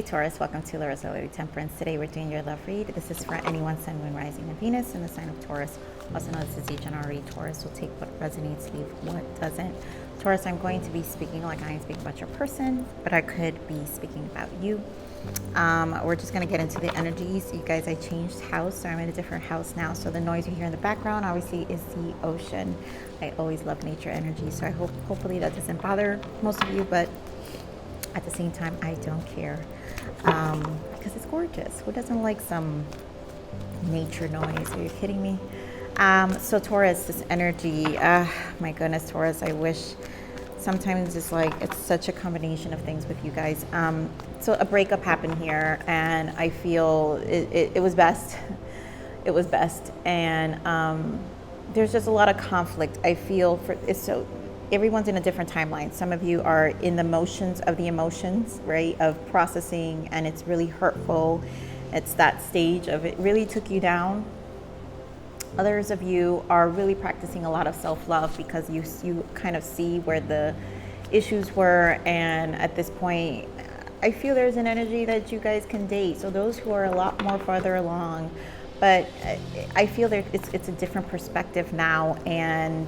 Hey Taurus, welcome to Larisa Lili Temperance. Today we're doing your love read. This is for anyone, Sun, Moon, Rising, and Venus in the sign of Taurus. Also known as the general read. Taurus will take what resonates, leave what doesn't. Taurus, I'm going to be speaking like I am speaking about your person, but I could be speaking about you. We're just going to get into the energies. You guys, I changed house, so I'm in a different house now. So the noise you hear in the background obviously is the ocean. I always love nature energy, so I hopefully that doesn't bother most of you, but at the same time, I don't care because it's gorgeous. Who doesn't like some nature noise? Are you kidding me? So Taurus, this energy, my goodness, Taurus, I wish sometimes it's like, it's such a combination of things with you guys. So a breakup happened here and I feel it was best. It was best. And there's just a lot of conflict. I feel so everyone's in a different timeline. Some of you are in the motions of the emotions, right, of processing, and it's really hurtful. It's that stage of it really took you down. Others of you are really practicing a lot of self-love because you kind of see where the issues were, and at this point, I feel there's an energy that you guys can date. So those who are a lot more farther along, but I feel that it's a different perspective now, and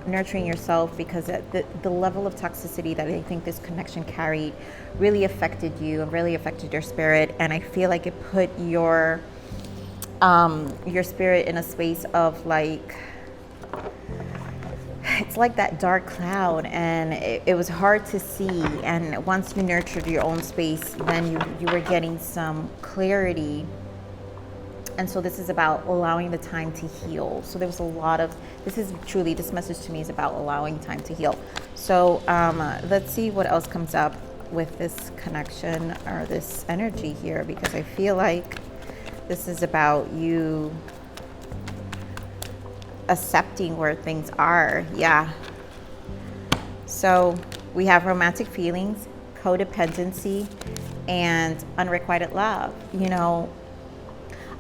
nurturing yourself, because the level of toxicity that I think this connection carried really affected you and really affected your spirit. And I feel like it put your spirit in a space of like, it's like that dark cloud, and it was hard to see. And once you nurtured your own space, then you were getting some clarity. And so this is about allowing the time to heal. So there was a lot of, this message to me is about allowing time to heal. So let's see what else comes up with this connection or this energy here, because I feel like this is about you accepting where things are. Yeah. So we have romantic feelings, codependency, and unrequited love. You know,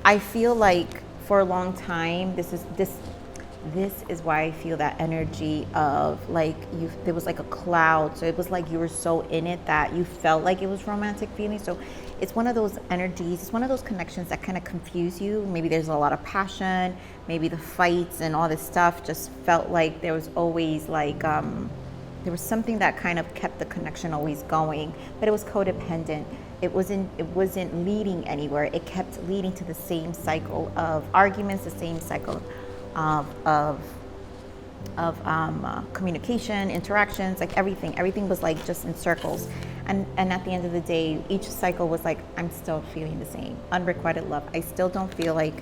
I feel like for a long time, this is why I feel that energy of like there was like a cloud. So it was like you were so in it that you felt like it was romantic feelings. So it's one of those energies, it's one of those connections that kind of confuse you. Maybe there's a lot of passion, maybe the fights and all this stuff just felt like there was always like, there was something that kind of kept the connection always going, but it was codependent. It wasn't leading anywhere. It kept leading to the same cycle of arguments, the same cycle of communication, interactions, like everything was like just in circles. And at the end of the day, each cycle was like, I'm still feeling the same. Unrequited love. I still don't feel like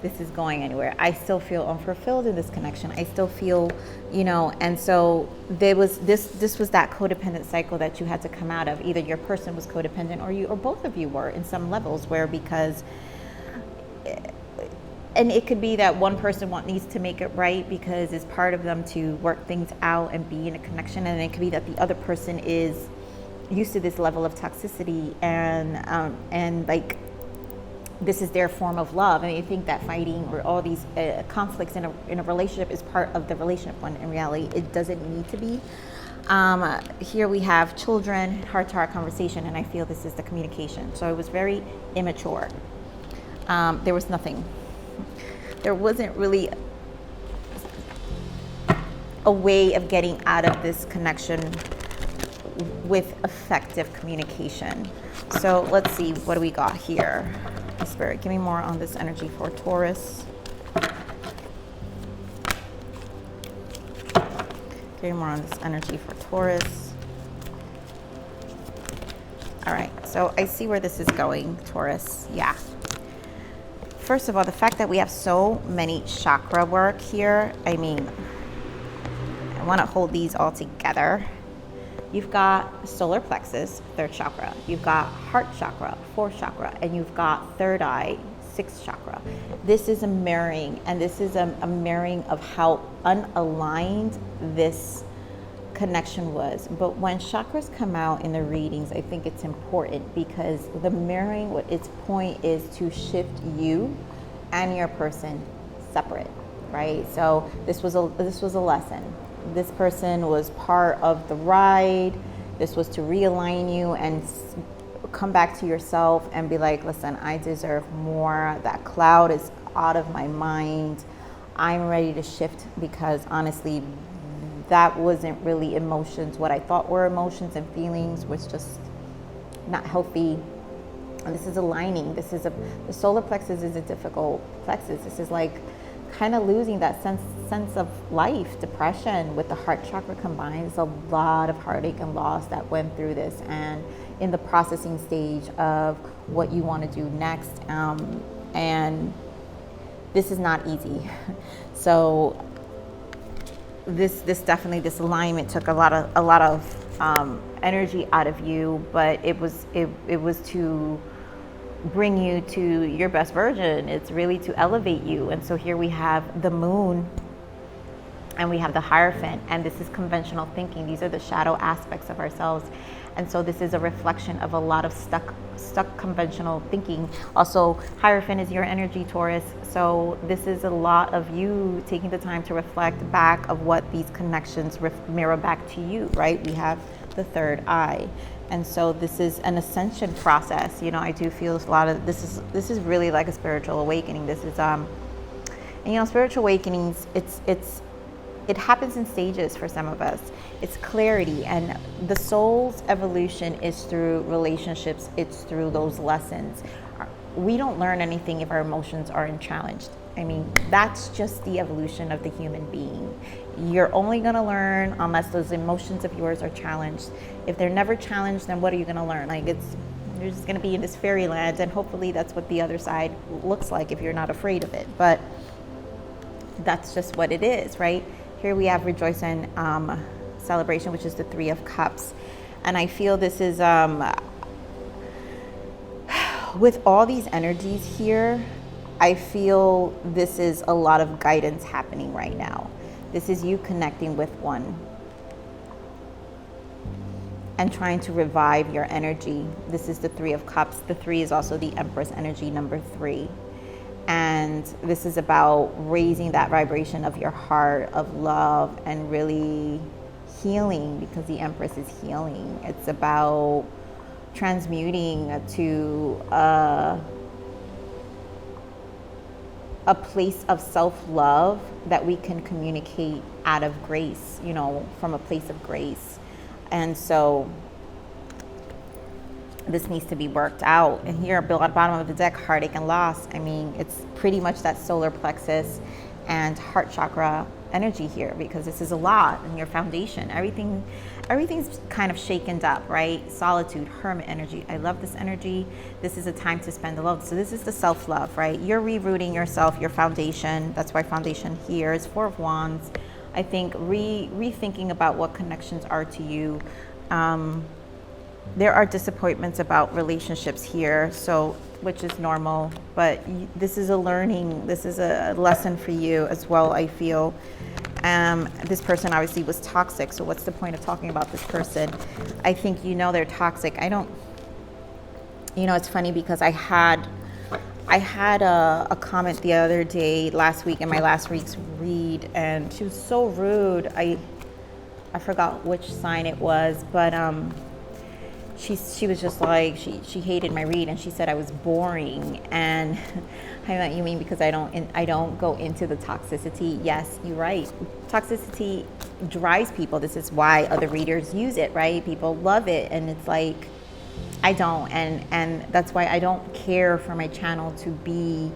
this is going anywhere. I still feel unfulfilled in this connection. I still feel, and so there was this was that codependent cycle that you had to come out of. Either your person was codependent or both of you were in some levels and it could be that one person needs to make it right because it's part of them to work things out and be in a connection. And it could be that the other person is used to this level of toxicity and like, this is their form of love, and they think that fighting or all these conflicts in a relationship is part of the relationship, when in reality it doesn't need to be. Here we have children, heart-to-heart conversation, and I feel this is the communication. So it was very immature. There was nothing. There wasn't really a way of getting out of this connection with effective communication. So let's see, what do we got here? Spirit, give me more on this energy for Taurus. Give me more on this energy for Taurus. All right, so I see where this is going, Taurus. Yeah. First of all, the fact that we have so many chakra work here, I mean, I want to hold these all together. You've got solar plexus, 3rd chakra. You've got heart chakra, 4th chakra. And you've got 3rd eye, 6th chakra. This is a mirroring, and this is a mirroring of how unaligned this connection was. But when chakras come out in the readings, I think it's important because the mirroring, what its point is to shift you and your person separate, right? So this was a lesson. This person was part of the ride. This was to realign you and come back to yourself and be like, listen, I deserve more. That cloud is out of my mind. I'm ready to shift, because honestly, that wasn't really emotions. What I thought were emotions and feelings was just not healthy. And this is aligning. The solar plexus is a difficult plexus. This is like kind of losing that sense of life. Depression with the heart chakra combined. There's a lot of heartache and loss that went through this, and in the processing stage of what you want to do next. And this is not easy. So this definitely, this alignment took a lot of energy out of you, but it was to bring you to your best version. It's really to elevate you. And so here we have the moon, and we have the Hierophant, and this is conventional thinking. These are the shadow aspects of ourselves. And so this is a reflection of a lot of stuck conventional thinking. Also, Hierophant is your energy, Taurus. So this is a lot of you taking the time to reflect back of what these connections mirror back to you, right? We have the third eye. And so this is an ascension process. You know, I do feel a lot of, this is really like a spiritual awakening. This is, and you know, spiritual awakenings, it happens in stages for some of us. It's clarity, and the soul's evolution is through relationships. It's through those lessons. We don't learn anything if our emotions aren't challenged. I mean, that's just the evolution of the human being. You're only going to learn unless those emotions of yours are challenged. If they're never challenged, then what are you going to learn? Like, you're just going to be in this fairyland, and hopefully that's what the other side looks like if you're not afraid of it. But that's just what it is, right? Here we have Rejoice and Celebration, which is the Three of Cups. And I feel this is, with all these energies here, I feel this is a lot of guidance happening right now. This is you connecting with one and trying to revive your energy. This is the Three of Cups. The 3 is also the Empress energy, number 3. And this is about raising that vibration of your heart, of love, and really healing, because the Empress is healing. It's about transmuting to a place of self-love that we can communicate out of grace, you know, from a place of grace. And so this needs to be worked out. And here at the bottom of the deck, heartache and loss. I mean, it's pretty much that solar plexus and heart chakra energy here, because this is a lot in your foundation. Everything's kind of shaken up, right? Solitude, hermit energy. I love this energy. This is a time to spend alone. So this is the self-love, right? You're rerouting yourself, your foundation. That's why foundation here is 4 of Wands. I think rethinking about what connections are to you. There are disappointments about relationships here, so which is normal, but this is a learning, this is a lesson for you as well, I feel. This person obviously was toxic, so what's the point of talking about this person? I think you know they're toxic. It's funny because I had a comment the other day, last week, in my last week's read, and she was so rude. I forgot which sign it was, but she was just like, she hated my read, and she said I was boring. And I thought, you mean because I don't go into the toxicity? Yes, you're right. Toxicity drives people. This is why other readers use it, right? People love it, and it's like, I don't, and that's why I don't care for my channel to be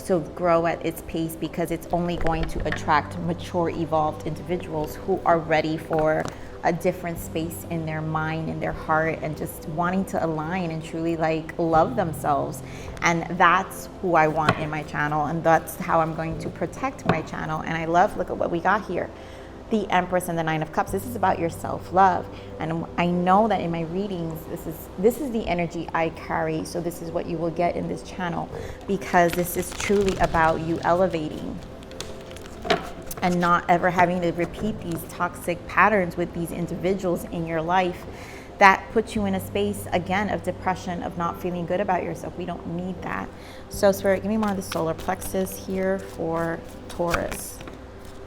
to grow at its pace, because it's only going to attract mature, evolved individuals who are ready for a different space in their mind, in their heart, and just wanting to align and truly like love themselves. And that's who I want in my channel, and that's how I'm going to protect my channel. And I love, look at what we got here. The Empress and the 9 of Cups. This is about your self-love. And I know that in my readings, this is the energy I carry. So this is what you will get in this channel, because this is truly about you elevating and not ever having to repeat these toxic patterns with these individuals in your life that put you in a space, again, of depression, of not feeling good about yourself. We don't need that. So Spirit, give me more of the solar plexus here for Taurus.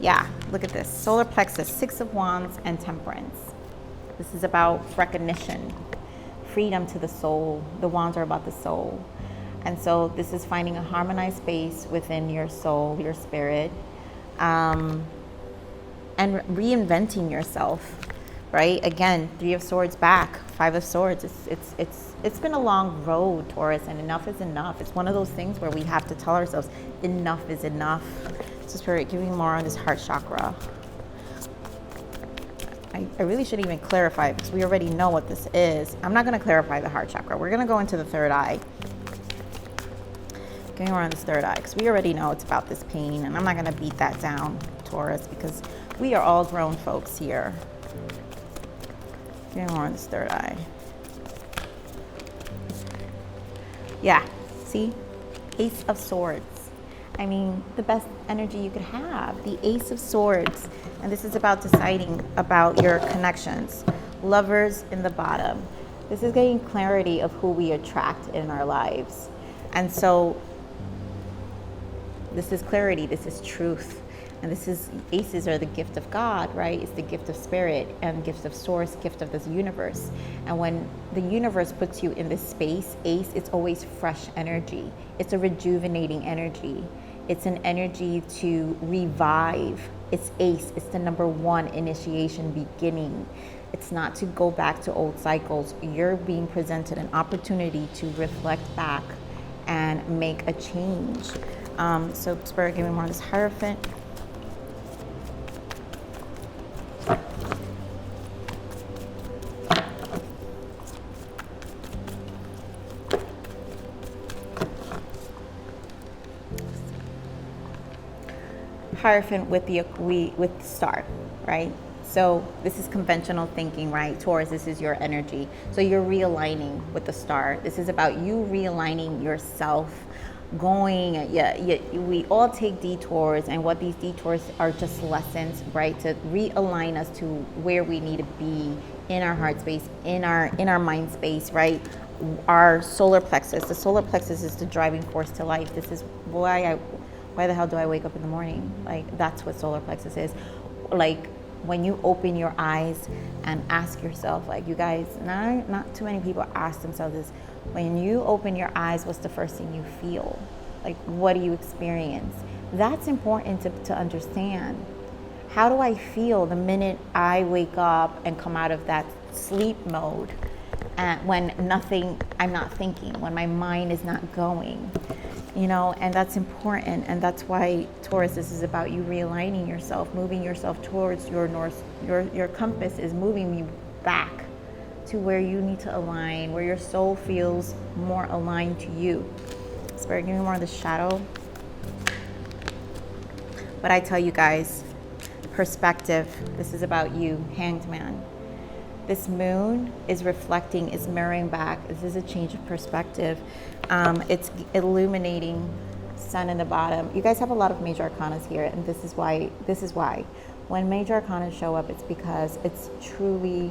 Yeah, look at this. Solar plexus, 6 of Wands and Temperance. This is about recognition. freedom to the soul. The wands are about the soul. And so this is finding a harmonized space within your soul, your spirit, and reinventing yourself, right? Again, 3 of Swords back, 5 of Swords. It's been a long road, Taurus, and enough is enough. It's one of those things where we have to tell ourselves, enough is enough. So Spirit, give me more on this heart chakra. I really should even clarify because we already know what this is. I'm not going to clarify the heart chakra. We're going to go into the third eye. Give me more on this third eye because we already know it's about this pain, and I'm not going to beat that down, Taurus, because we are all grown folks here. Give me more on this third eye. Yeah, see? Ace of Swords. I mean, the best energy you could have. The Ace of Swords. And this is about deciding about your connections. Lovers in the bottom. This is getting clarity of who we attract in our lives. And so this is clarity. This is truth. And this is, aces are the gift of God, right? It's the gift of spirit and gift of source, gift of this universe. And when the universe puts you in this space, ace, it's always fresh energy. It's a rejuvenating energy. It's an energy to revive. It's ace. It's the number 1 initiation beginning. It's not to go back to old cycles. You're being presented an opportunity to reflect back and make a change. So Spirit, give me more of this Hierophant. Hierophant with the star, right? So this is conventional thinking, right? Taurus, this is your energy. So you're realigning with the star. This is about you realigning yourself, we all take detours, and what these detours are just lessons, right? To realign us to where we need to be in our heart space, in our mind space, right? Our solar plexus. The solar plexus is the driving force to life. This is why the hell do I wake up in the morning? Like, that's what solar plexus is. Like, when you open your eyes and ask yourself, like, you guys, not too many people ask themselves this. When you open your eyes, what's the first thing you feel? Like, what do you experience? That's important to understand. How do I feel the minute I wake up and come out of that sleep mode? And when I'm not thinking, when my mind is not going, and that's important. And that's why, Taurus, this is about you realigning yourself, moving yourself towards your north. Your compass is moving you back to where you need to align, where your soul feels more aligned to you. Spirit, give me more of the shadow. But I tell you guys, perspective. This is about you, Hanged Man. This moon is reflecting, is mirroring back. This is a change of perspective. It's illuminating sun in the bottom. You guys have a lot of major arcanas here, and this is why. When major arcanas show up, it's because it's truly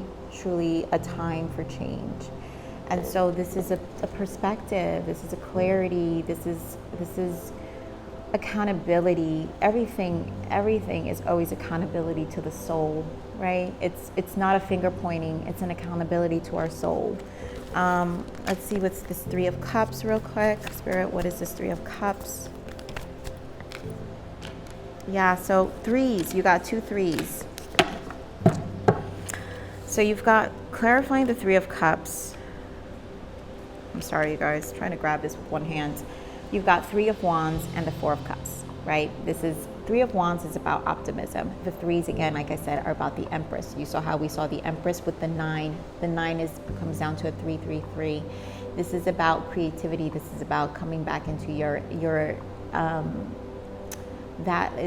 a time for change. And so this is a perspective. This is a clarity. This is accountability. Everything is always accountability to the soul, right? It's not a finger pointing. It's an accountability to our soul. Let's see what's this 3 of Cups real quick. Spirit, what is this 3 of Cups? Yeah, so 3s. You got 2 3s. So you've got clarifying the 3 of Cups. I'm sorry, you guys. I'm trying to grab this with one hand. You've got 3 of Wands and the 4 of Cups, right? This is 3 of Wands is about optimism. The 3s, again, like I said, are about the Empress. You saw how we saw the Empress with the 9. The 9 comes down to a 3-3-3. This is about creativity. This is about coming back into your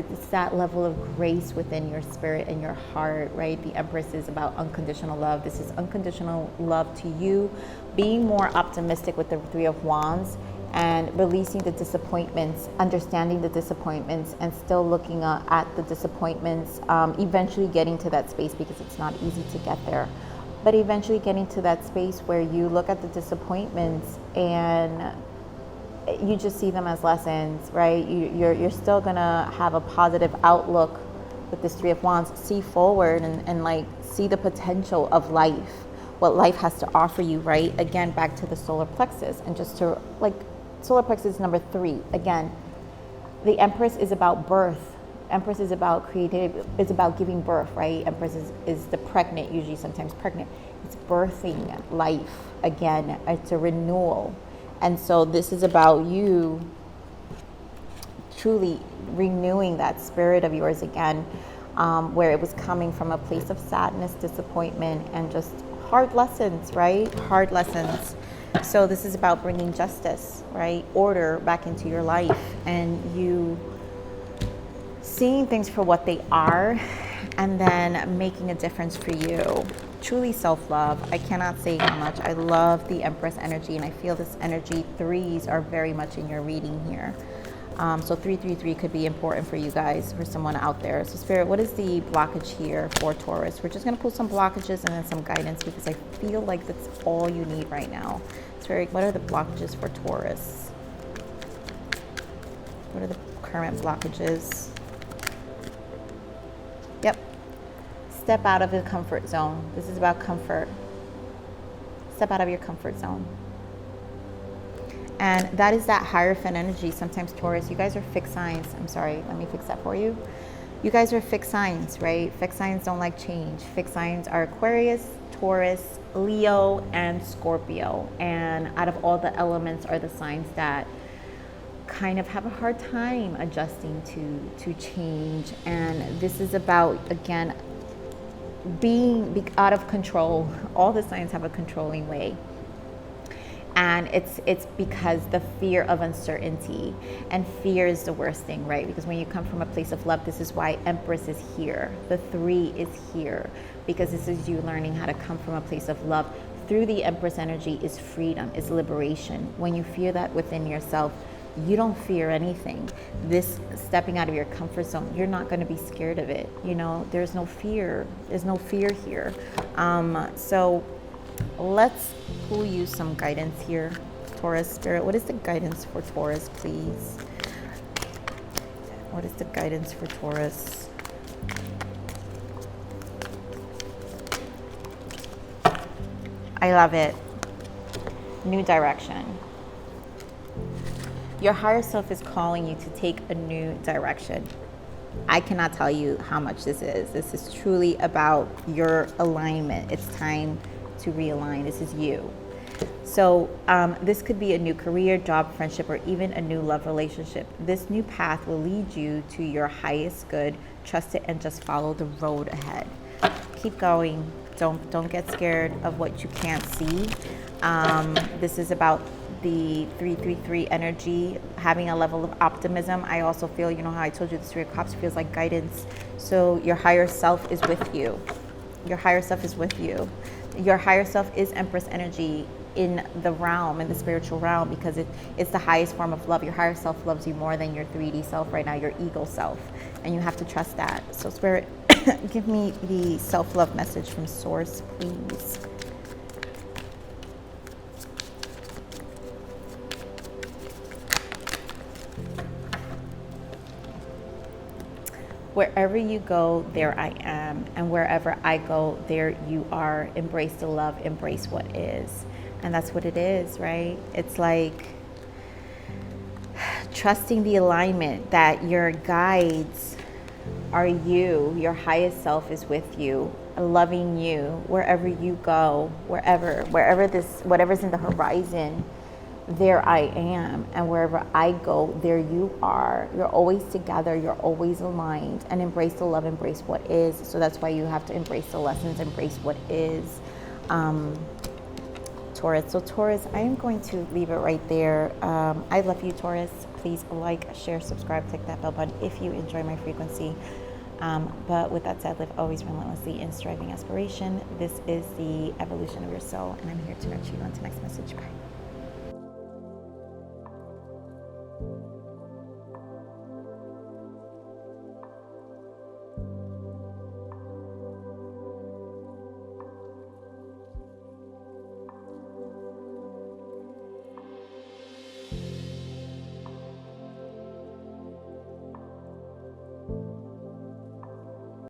it's that level of grace within your spirit and your heart, right? The Empress is about unconditional love. This is unconditional love to you, being more optimistic with the 3 of Wands, and releasing the disappointments, understanding the disappointments, and still looking at the disappointments, eventually getting to that space, because it's not easy to get there, but eventually getting to that space where you look at the disappointments and you just see them as lessons, right? You're still gonna have a positive outlook with this 3 of Wands. See forward and like see the potential of life what life has to offer you, right? Again, back to the solar plexus, and just to like, solar plexus number 3. Again, the Empress is about birth. Empress is about creative, it's about giving birth, right? Empress is the pregnant, usually sometimes pregnant. It's birthing life again. It's a renewal. And so this is about you truly renewing that spirit of yours again, where it was coming from a place of sadness, disappointment, and just hard lessons, right? Hard lessons. So this is about bringing justice, right? Order back into your life, and you seeing things for what they are, and then making a difference for you. Truly self-love. I cannot say how much I love the Empress energy, and I feel this energy. 3s are very much in your reading here. So 333 could be important for you guys, for someone out there. So Spirit, what is the blockage here for Taurus? We're just going to pull some blockages and then some guidance, because I feel like that's all you need right now. Spirit, what are the blockages for Taurus? What are the current blockages? Yep. Step out of the comfort zone. This is about comfort. Step out of your comfort zone. And that is that Hierophant energy. Sometimes Taurus, you guys are fixed signs. I'm sorry, let me fix that for you. You guys are fixed signs, right? Fixed signs don't like change. Fixed signs are Aquarius, Taurus, Leo, and Scorpio. And out of all the elements are the signs that kind of have a hard time adjusting to change. And this is about, again, being out of control. All the signs have a controlling way. And it's because the fear of uncertainty, and fear is the worst thing, right? Because when you come from a place of love, this is why Empress is here. The 3 is here, because this is you learning how to come from a place of love. Through the Empress energy is freedom, is liberation. When you feel that within yourself, you don't fear anything. This stepping out of your comfort zone, you're not going to be scared of it. You know, there's no fear. There's no fear here. So let's pull you some guidance here, Taurus. Spirit, what is the guidance for Taurus, please? What is the guidance for Taurus? I love it. New direction. Your higher self is calling you to take a new direction. I cannot tell you how much this is. This is truly about your alignment. It's time to realign. This is you. So this could be a new career, job, friendship, or even a new love relationship. This new path will lead you to your highest good. Trust it and just follow the road ahead. Keep going. Don't get scared of what you can't see. This is about the 333 energy, having a level of optimism. I also feel, you know how I told you the 3 of Cups feels like guidance. So your higher self is with you. Your higher self is with you. Your higher self is Empress energy in the realm, in the spiritual realm, because it's the highest form of love. Your higher self loves you more than your 3D self right now, your ego self. And you have to trust that. So Spirit, give me the self-love message from Source, please. Wherever you go, there I am. And wherever I go, there you are. Embrace the love, embrace what is. And that's what it is, right? It's like trusting the alignment that your guides are you. Your highest self is with you, loving you wherever you go, whatever's in the horizon. There I am, and wherever I go, there you are. You're always together, you're always aligned, and embrace the love, embrace what is. So that's why you have to embrace the lessons, embrace what is. Taurus. So Taurus, I am going to leave it right there. I love you, Taurus. Please like, share, subscribe, click that bell button if you enjoy my frequency. But with that said, live always relentlessly in striving aspiration. This is the evolution of your soul, and I'm here to nurture you. On to next message. Bye.